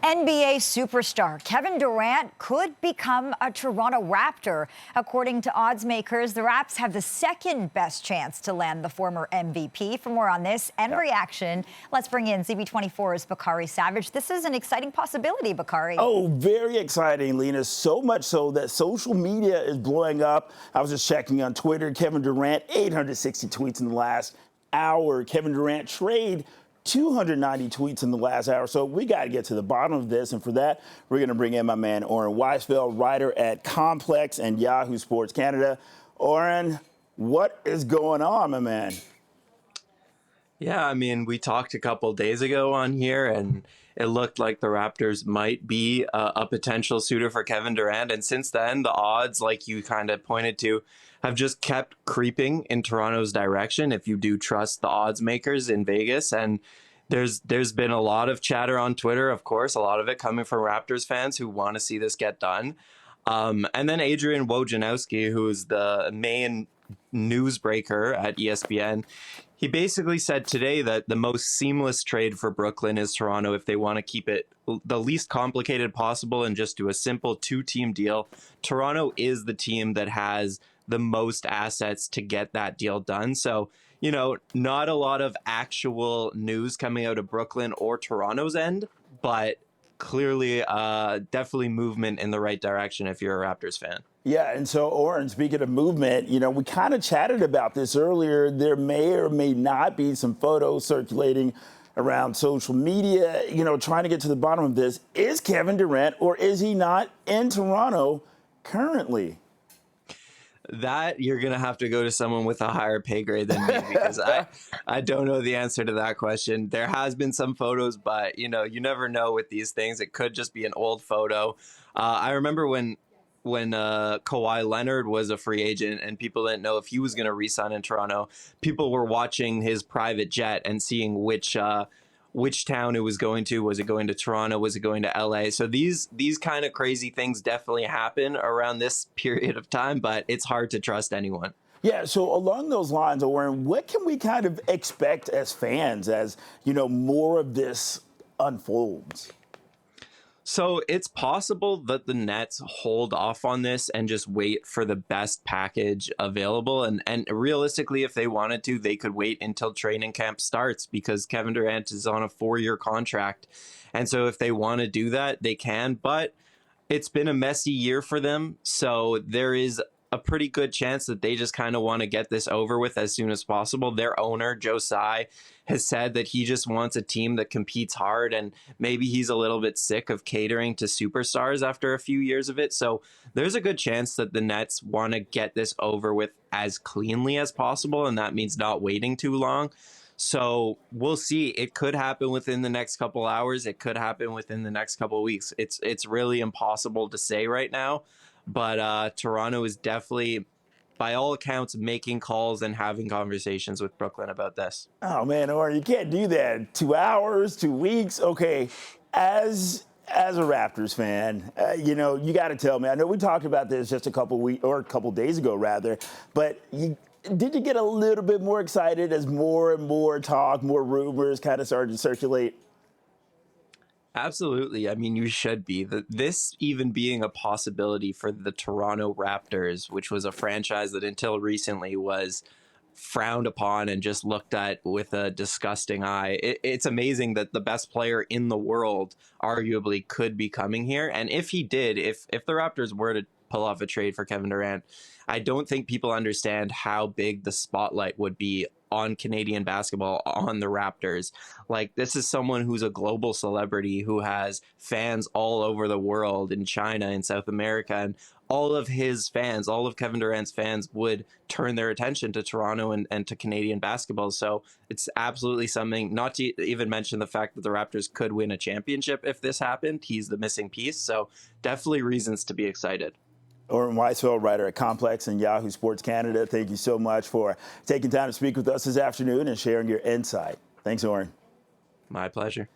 NBA superstar Kevin Durant could become a Toronto Raptor. According to oddsmakers, the Raps have the second best chance to land the former MVP. For more on this and reaction, let's bring in CB24's Bakari Savage. This is an exciting possibility, Bakari. Oh, very exciting, Lena. So much so that social media is blowing up. I was just checking on Twitter. Kevin Durant, 860 tweets in the last hour. Kevin Durant trade 290 tweets in the last hour. So we got to get to the bottom of this. And for that, we're going to bring in my man, Oren Weisfeld, writer at Complex and Yahoo Sports Canada. Oren, what is going on, my man? Yeah, I mean, we talked a couple days ago on here, and it looked like the Raptors might be a potential suitor for Kevin Durant. And since then, the odds, like you kind of pointed to, have just kept creeping in Toronto's direction, if you do trust the odds makers in Vegas. And there's been a lot of chatter on Twitter, of course, a lot of it coming from Raptors fans who want to see this get done. And then Adrian Wojnarowski, who is the main newsbreaker at ESPN, he basically said today that the most seamless trade for Brooklyn is Toronto if they want to keep it the least complicated possible and just do a simple two-team deal. Toronto is the team that has the most assets to get that deal done. So, you know, not a lot of actual news coming out of Brooklyn or Toronto's end, but clearly definitely movement in the right direction if you're a Raptors fan. Yeah, and so, Oren, speaking of movement, you know, we kind of chatted about this earlier. There may or may not be some photos circulating around social media, you know, trying to get to the bottom of this. Is Kevin Durant or is he not in Toronto currently? That you're going to have to go to someone with a higher pay grade than me because I don't know the answer to that question. There has been some photos, but, you know, you never know with these things. It could just be an old photo. I remember when Kawhi Leonard was a free agent and people didn't know if he was going to re-sign in Toronto, people were watching his private jet and seeing which town it was going to. Was it going to Toronto? Was it going to LA? So these kind of crazy things definitely happen around this period of time, but it's hard to trust anyone. Yeah, so along those lines, Oren, what can we kind of expect as fans as, you know, more of this unfolds? So it's possible that the Nets hold off on this and just wait for the best package available. And realistically, if they wanted to, they could wait until training camp starts because Kevin Durant is on a 4-year contract. And so if they want to do that, they can. But it's been a messy year for them. So there is a pretty good chance that they just kind of want to get this over with as soon as possible. Their owner, Joe Tsai, has said that he just wants a team that competes hard, and maybe he's a little bit sick of catering to superstars after a few years of it. So there's a good chance that the Nets want to get this over with as cleanly as possible, and that means not waiting too long. So we'll see. It could happen within the next couple hours. It could happen within the next couple of weeks. It's really impossible to say right now. But Toronto is definitely, by all accounts, making calls and having conversations with Brooklyn about this. Oh, man, Oren, you can't do that. 2 hours, 2 weeks. Okay, as a Raptors fan, you know, you got to tell me. I know we talked about this just a couple days ago, rather. But did you get a little bit more excited as more and more talk, more rumors kind of started to circulate? Absolutely. I mean, you should be. This even being a possibility for the Toronto Raptors, which was a franchise that until recently was frowned upon and just looked at with a disgusting eye. It's amazing that the best player in the world arguably could be coming here. And if he did, if the Raptors were to pull off a trade for Kevin Durant, I don't think people understand how big the spotlight would be on Canadian basketball, on the Raptors. Like, this is someone who's a global celebrity who has fans all over the world, in China, in South America, and all of his fans, all of Kevin Durant's fans would turn their attention to Toronto and to Canadian basketball. So it's absolutely something, not to even mention the fact that the Raptors could win a championship if this happened. He's the missing piece. So definitely reasons to be excited. Oren Weisfeld, writer at Complex and Yahoo Sports Canada. Thank you so much for taking time to speak with us this afternoon and sharing your insight. Thanks, Oren. My pleasure.